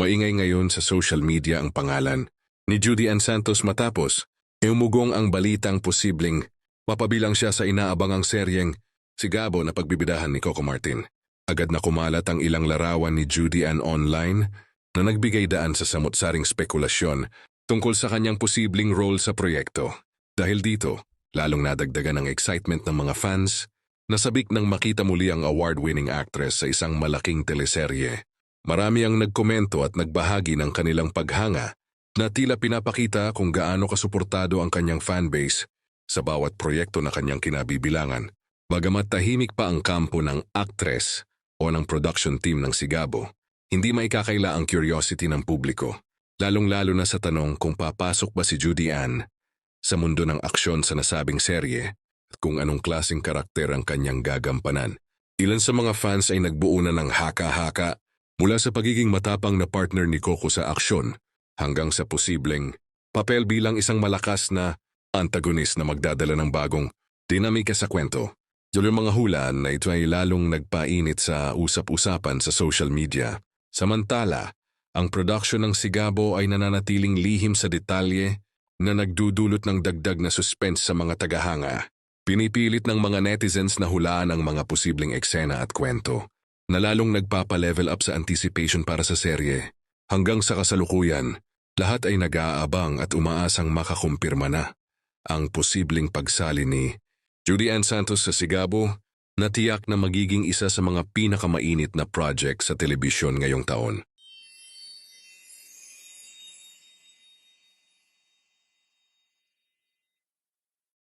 Maingay ngayon sa social media ang pangalan ni Judy Ann Santos matapos umugong ang balitang posibleng mapabilang siya sa inaabangang seryeng Sigabo na pagbibidahan ni Coco Martin. Agad na kumalat ang ilang larawan ni Judy Ann online na nagbigay daan sa samot-saring spekulasyon tungkol sa kanyang posibleng role sa proyekto. Dahil dito, lalong nadagdagan ang excitement ng mga fans na sabik nang makita muli ang award-winning actress sa isang malaking teleserye. Marami ang nagkomento at nagbahagi ng kanilang paghanga na tila pinapakita kung gaano kasuportado ang kanyang fanbase sa bawat proyekto na kanyang kinabibilangan. Bagamat tahimik pa ang kampo ng actress o ng production team ng Sigabo, hindi maikakaila ang curiosity ng publiko, lalong-lalo na sa tanong kung papasok ba si Judy Ann sa mundo ng aksyon sa nasabing serye at kung anong klaseng karakter ang kanyang gagampanan. Ilan sa mga fans ay nagbuo na ng haka-haka mula sa pagiging matapang na partner ni Coco sa aksyon hanggang sa posibleng papel bilang isang malakas na antagonist na magdadala ng bagong dinamika sa kwento. Yung mga hulaan na ito ay lalong nagpainit sa usap-usapan sa social media. Samantala, ang production ng Sigabo ay nananatiling lihim sa detalye na nagdudulot ng dagdag na suspense sa mga tagahanga. Pinipilit ng mga netizens na hulaan ang mga posibleng eksena at kwento, na lalong nagpapa-level up sa anticipation para sa serye. Hanggang sa kasalukuyan, lahat ay nag-aabang at umaasang makakumpirma na ang posibleng pagsali ni Judy Ann Santos sa Sigabo na tiyak na magiging isa sa mga pinakamainit na project sa telebisyon ngayong taon.